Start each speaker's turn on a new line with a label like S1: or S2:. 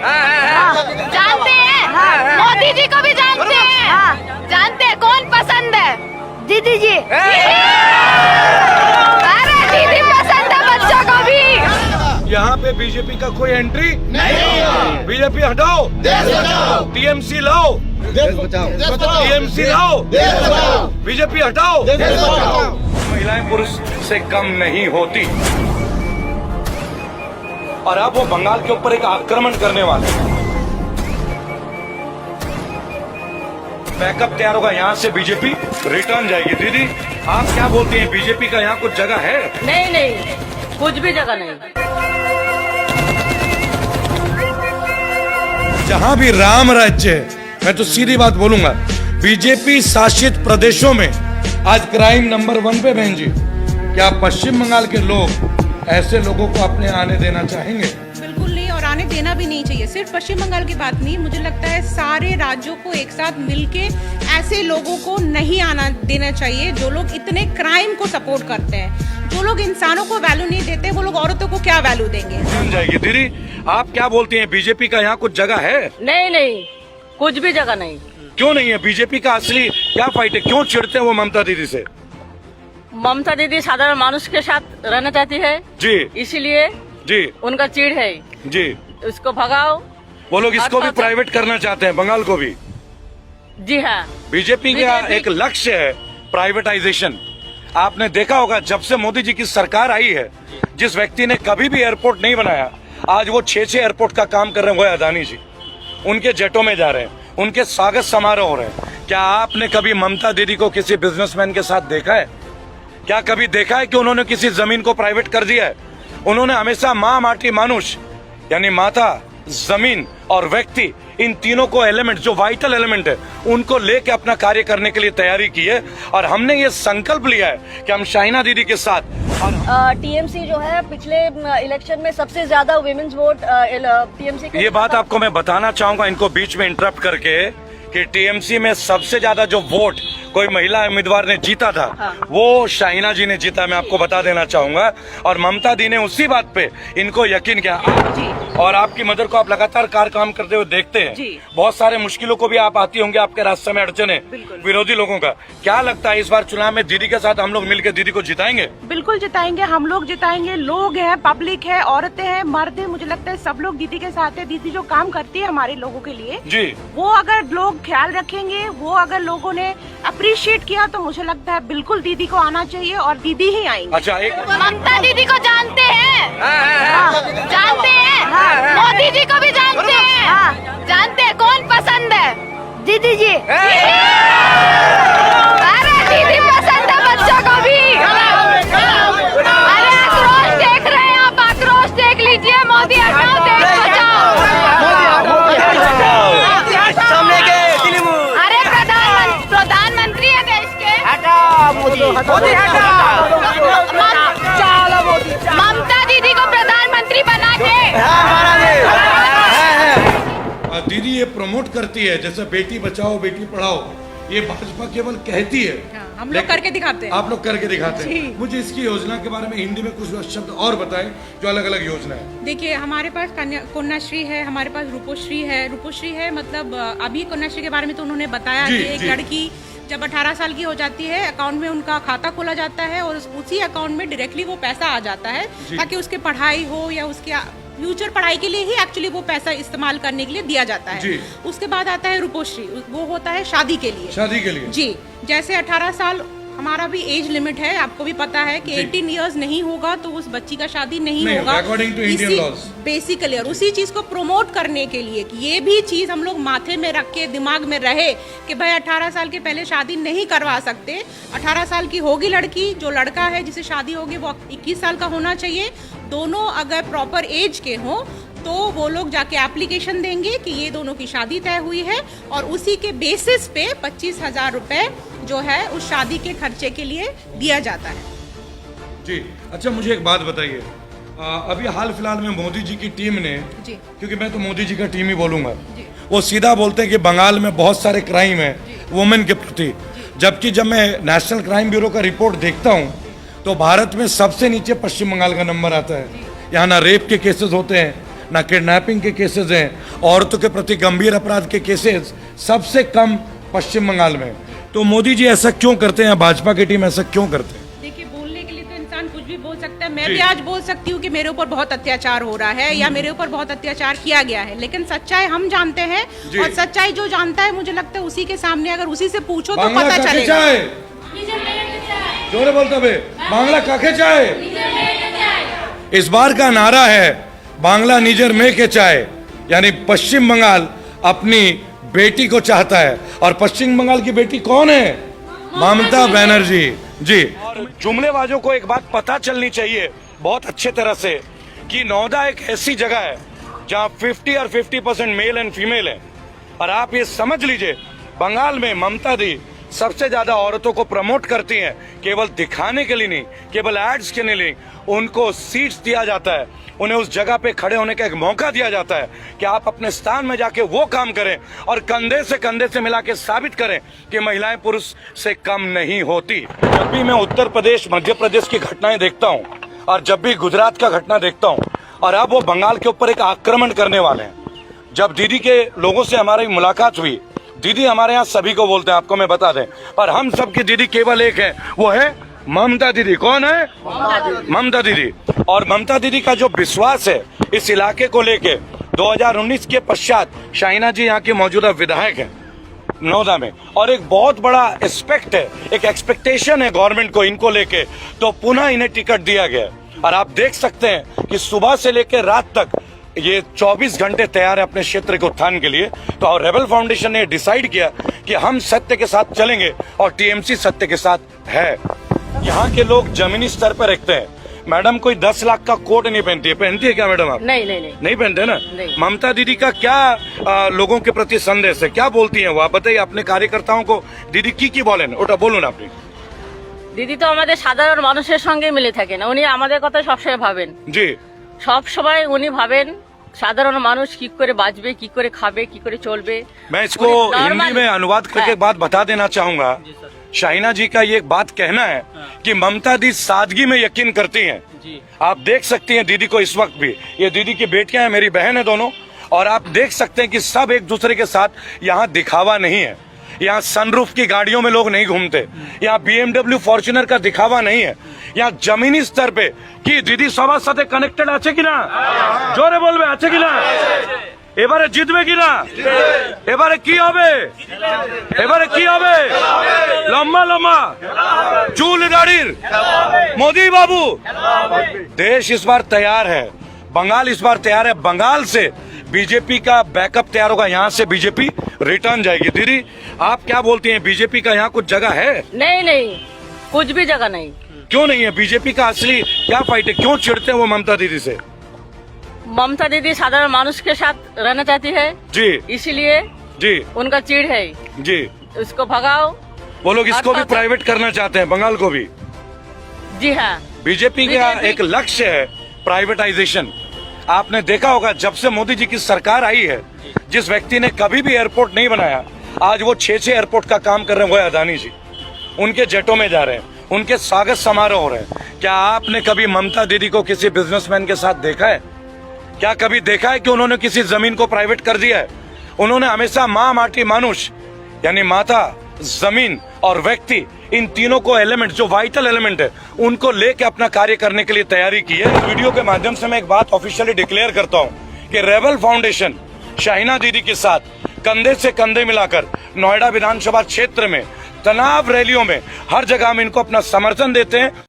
S1: जानते हैं, मोदी जी को भी जानते हैं, जानते हैं कौन पसंद है? दीदी जी। अरे दीदी पसंद है बच्चों को भी।
S2: यहाँ पे बीजेपी का कोई एंट्री नहीं। बीजेपी हटाओ, देश बचाओ। टीएमसी लाओ, देश बचाओ। टीएमसी लाओ, देश बचाओ। बीजेपी हटाओ, देश बचाओ। महिलाएं पुरुष से कम नहीं होती और अब वो बंगाल के ऊपर एक आक्रमण करने वाले हैं। बैकअप तैयार होगा, यहाँ से बीजेपी रिटर्न जाएगी। दीदी आप क्या बोलती हैं, बीजेपी का यहाँ कुछ जगह है?
S3: नहीं नहीं, कुछ भी जगह नहीं।
S2: जहाँ भी राम राज्य है, मैं तो सीधी बात बोलूंगा, बीजेपी शासित प्रदेशों में आज क्राइम नंबर 1 पे। बहन जी, क्या पश्चिम बंगाल के लोग ऐसे लोगों को अपने आने देना चाहेंगे?
S4: बिल्कुल नहीं, और आने देना भी नहीं चाहिए। सिर्फ पश्चिम बंगाल की बात नहीं, मुझे लगता है सारे राज्यों को एक साथ मिलके ऐसे लोगों को नहीं आना देना चाहिए जो लोग इतने क्राइम को सपोर्ट करते हैं। जो लोग इंसानों को वैल्यू नहीं देते, वो लोग औरतों को क्या वैल्यू देंगे?
S2: सुन जाएगी। दीदी आप क्या बोलती हैं, बीजेपी का यहाँ कुछ जगह है?
S3: नहीं नहीं, कुछ भी जगह नहीं।
S2: क्यों नहीं है? बीजेपी का असली क्या फाइट है? क्यों चिढ़ते हैं वो ममता दीदी से?
S3: ममता दीदी साधारण मानुष के साथ रहना चाहती है
S2: जी,
S3: इसीलिए
S2: जी,
S3: उनका चिढ़ है।
S2: जी।
S3: उसको भगाओ।
S2: वो लोग इसको भी प्राइवेट करना चाहते हैं, बंगाल को भी।
S3: जी हाँ,
S2: बीजेपी का एक लक्ष्य है प्राइवेटाइजेशन। आपने देखा होगा जब से मोदी जी की सरकार आई है, जिस व्यक्ति ने कभी भी एयरपोर्ट नहीं बनाया, आज वो 6 एयरपोर्ट का काम कर रहे हैं। वो अदानी जी उनके जेटों में जा रहे हैं, उनके स्वागत समारोह हो रहे हैं। क्या आपने कभी ममता दीदी को किसी बिजनेसमैन के साथ देखा है? क्या कभी देखा है कि उन्होंने किसी जमीन को प्राइवेट कर दिया है? उन्होंने हमेशा माँ, माटी, मानुष यानी माता, जमीन और व्यक्ति, इन तीनों को एलिमेंट, जो वाइटल एलिमेंट है, उनको लेके अपना कार्य करने के लिए तैयारी की है। और हमने ये संकल्प लिया है कि हम शाइना दीदी के साथ।
S3: टीएमसी जो है पिछले इलेक्शन में सबसे ज्यादा वुमेन्स वोट टीएमसी को।
S2: ये बात आपको मैं बताना चाहूंगा इनको बीच में इंटरप्ट करके कि टीएमसी में सबसे ज्यादा जो वोट कोई महिला उम्मीदवार ने जीता था, वो शाइना जी ने जीता। मैं आपको बता देना चाहूंगा। और ममता दी ने उसी बात पे इनको यकीन किया। और आपकी मदर को आप लगातार काम करते हुए देखते हैं। बहुत सारे मुश्किलों को भी आप आती होंगे, आपके रास्ते में अड़चने विरोधी लोगों का। क्या लगता है इस बार चुनाव में दीदी के साथ हम लोग मिलकर दीदी को जिताएंगे?
S4: बिल्कुल जिताएंगे, हम लोग जिताएंगे। लोग हैं, पब्लिक है, औरतें हैं, मर्द है, मुझे लगता है सब लोग दीदी के साथ है। दीदी जो काम करती है हमारे लोगों के लिए
S2: जी,
S4: वो अगर लोग ख्याल रखेंगे, वो अगर लोगों ने अप्रिशिएट किया, तो मुझे लगता है बिल्कुल दीदी को आना चाहिए और दीदी ही आएंगे।
S2: अच्छा, एक
S1: ममता दीदी को जानते हैं, जानते हैं, मोदी जी को भी जानते हैं, जानते हैं कौन पसंद है? दीदी जी। अरे दीदी पसंद है बच्चों को भी। अरे आक्रोश देख रहे हैं आप, आक्रोश देख लीजिए। मोदी हटाओ, देश बचाओ। अरे प्रधानमंत्री है देश के। ममता दीदी को प्रधानमंत्री बना के
S2: दीदी ये प्रमोट करती है, जैसे बेटी बचाओ बेटी पढ़ाओ, ये भाजपा केवल कहती है,
S4: हम लोग करके दिखाते हैं।
S2: आप लोग करके दिखाते हैं। मुझे इसकी योजना के बारे में हिंदी में कुछ शब्द और बताएं, जो अलग अलग योजना है।
S4: देखिए, हमारे पास कन्याश्री है, हमारे पास रूपोश्री है। रूपोश्री है मतलब अभी कन्याश्री के बारे में तो उन्होंने बताया कि एक लड़की जब 18 साल की हो जाती है, अकाउंट में उनका खाता खोला जाता है और उसी अकाउंट में डायरेक्टली वो पैसा आ जाता है, ताकि उसके पढ़ाई हो या उसके फ्यूचर पढ़ाई के लिए ही एक्चुअली वो पैसा इस्तेमाल करने के लिए दिया जाता है। उसके बाद आता है रूपोश्री, वो होता है शादी के लिए।
S2: शादी के लिए
S4: जी, जैसे 18 साल हमारा भी एज लिमिट है, आपको भी पता है कि 18 इयर्स नहीं होगा तो उस बच्ची का शादी नहीं होगा
S2: according to Indian laws
S4: basically. और उसी चीज को प्रमोट करने के लिए कि ये भी चीज हम लोग माथे में रख के दिमाग में रहे कि भाई 18 साल के पहले शादी नहीं करवा सकते। 18 साल की होगी लड़की, जो लड़का है जिसे शादी होगी वो 21 साल का होना चाहिए। दोनों अगर प्रॉपर एज के हों तो वो लोग जाके एप्लीकेशन देंगे कि ये दोनों की शादी तय हुई है, और उसी के बेसिस पे 25,000 रुपए जो है उस शादी के खर्चे के लिए दिया जाता है।
S2: जी, अच्छा मुझे एक बात बताइए, अभी हाल फिलहाल में मोदी जी की टीम ने, क्योंकि मैं तो मोदी जी का टीम ही बोलूंगा, वो सीधा बोलते हैं कि बंगाल में बहुत सारे क्राइम है वुमेन के प्रति, जबकि जब मैं नेशनल क्राइम ब्यूरो का रिपोर्ट देखता हूँ तो भारत में सबसे नीचे पश्चिम बंगाल का नंबर आता है। यहाँ ना रेप के केसेस होते हैं, ना किडनैपिंग के केसेस हैं, औरतों के प्रति गंभीर अपराध के केसेस सबसे कम पश्चिम बंगाल में। तो मोदी जी ऐसा क्यों करते हैं, भाजपा की टीम ऐसा क्यों करते हैं?
S4: देखिए, बोलने के लिए तो इंसान कुछ भी बोल सकता है। मैं भी आज बोल सकती हूँ कि मेरे ऊपर बहुत अत्याचार हो रहा है या मेरे ऊपर बहुत अत्याचार किया गया है, लेकिन सच्चाई हम जानते हैं और सच्चाई जो जानता है, मुझे लगता है उसी के सामने अगर उसी से पूछो तो पता चलेगा।
S2: जोरे बोलते हुए बांग्ला काके चाहे। इस बार का नारा है बांग्ला निजर में के चाहे, यानी पश्चिम बंगाल अपनी बेटी को चाहता है। और पश्चिम बंगाल की बेटी कौन है? ममता बनर्जी जी। और जुमलेबाजों को एक बात पता चलनी चाहिए बहुत अच्छे तरह से कि नौदा एक ऐसी जगह है जहां 50 और 50% मेल एंड फीमेल है। और आप ये समझ लीजिए, बंगाल में ममता दी सबसे ज्यादा औरतों को प्रमोट करती हैं, केवल दिखाने के लिए नहीं, केवल एड्स के लिए नहीं। उनको सीट्स दिया जाता है, उन्हें उस जगह पे खड़े होने का एक मौका दिया जाता है कि आप अपने स्थान में जाके वो काम करें और कंधे से मिला के साबित करें कि महिलाएं पुरुष से कम नहीं होती। जब भी मैं उत्तर प्रदेश, मध्य प्रदेश की घटनाएं देखता हूं और जब भी गुजरात का घटना देखता हूं, और अब वो बंगाल के ऊपर एक आक्रमण करने वाले हैं। जब दीदी के लोगों से हमारी मुलाकात हुई, दीदी हमारे यहाँ सभी को बोलते हैं, आपको मैं बता दें, पर हम सबकी दीदी केवल एक है, वो है ममता दीदी। कौन है? ममता दीदी। और ममता दीदी का जो विश्वास है इस इलाके को लेके, 2019 के पश्चात शाहीना जी यहाँ की मौजूदा विधायक है नौदा में, और एक बहुत बड़ा एक्सपेक्ट है, एक एक्सपेक्टेशन है गवर्नमेंट को इनको लेके, तो पुनः इन्हें टिकट दिया गया। और आप देख सकते हैं कि सुबह से लेकर रात तक ये 24 घंटे तैयार है अपने क्षेत्र के उत्थान के लिए। तो रेबल फाउंडेशन ने डिसाइड किया कि हम सत्य के साथ चलेंगे और टीएमसी सत्य के साथ है। यहाँ के लोग जमीनी स्तर पर रखते हैं। मैडम कोई 10 लाख का कोट नहीं पहनती है क्या मैडम आप? नहीं पहनते ना? ममता दीदी का क्या लोगों के प्रति संदेश है, क्या बोलती हैं वो, आप बताइए अपने कार्यकर्ताओं को। दीदी কি বলেন ওটা বলুন আপনি।
S3: দিদি তো আমাদের সাধারণ মানুষের সঙ্গে মিলে থাকেন, উনি আমাদের কথা সবসময় ভাবেন।
S2: জি,
S3: সব সময় উনি ভাবেন সাধারণ মানুষ কি করে বাঁচবে, কি করে খাবে, কি করে চলবে।
S2: मैं इसको हिंदी में अनुवाद करके एक बात बता देना चाहूंगा। शाहीना जी का ये बात कहना है कि ममता दी सादगी में यकीन करती हैं। आप देख सकती हैं दीदी को इस वक्त भी, ये दीदी की बेटियां हैं, मेरी बहन है दोनों, और आप देख सकते हैं कि सब एक दूसरे के साथ यहाँ दिखावा नहीं है। यहाँ सनरूफ की गाड़ियों में लोग नहीं घूमते, यहाँ BMW फॉर्च्यूनर का दिखावा नहीं है। यहाँ जमीनी स्तर पे कि दीदी सবার সাথে কানেক্টেড আছে কিনা, জোরে বলবে আছে কিনা, এবারে জিতবে কিনা, এবারে কি হবে, এবারে কি হবে, লম্বা লম্বা চুল দাড়ির मोदी बाबू। देश इस बार तैयार है, बंगाल इस बार तैयार है। बंगाल से बीजेपी का बैकअप तैयार होगा, यहाँ से बीजेपी रिटर्न जाएगी। दीदी आप क्या बोलती हैं, बीजेपी का यहाँ कुछ जगह है?
S3: नहीं, कुछ भी जगह नहीं।
S2: क्यों नहीं है? बीजेपी का असली क्या फाइट है, क्यों चिढ़ते हैं वो ममता दीदी से?
S3: ममता दीदी साधारण मानुष के साथ रहना चाहती है
S2: जी,
S3: इसीलिए
S2: जी
S3: उनका चिढ़ है
S2: जी।
S3: उसको भगाओ।
S2: वो लोग इसको भी प्राइवेट करना चाहते हैं, बंगाल को भी।
S3: जी हाँ,
S2: बीजेपी का एक लक्ष्य है प्राइवेटाइजेशन। आपने देखा होगा जब से मोदी जी की सरकार आई है, जिस व्यक्ति ने कभी भी एयरपोर्ट नहीं बनाया, आज वो 6 एयरपोर्ट का काम कर रहे हैं, वो है अदानी जी। उनके जेटों में जा रहे हैं, उनके स्वागत समारोह हो रहे हैं। क्या आपने कभी ममता दीदी को किसी बिजनेसमैन के साथ देखा है? क्या कभी देखा है कि उन्होंने किसी जमीन को प्राइवेट कर दिया है? उन्होंने हमेशा माँ, माटी, मानुष, यानी माता, जमीन और व्यक्ति, इन तीनों को एलिमेंट, जो वाइटल एलिमेंट है, उनको लेके अपना कार्य करने के लिए तैयारी की है। इस वीडियो के माध्यम से मैं एक बात ऑफिशियली डिक्लेयर करता हूँ कि रेबल फाउंडेशन शाहीना दीदी के साथ कंधे से कंधे मिलाकर नोएडा विधानसभा क्षेत्र में तनाव रैलियों में हर जगह हम इनको अपना समर्थन देते हैं।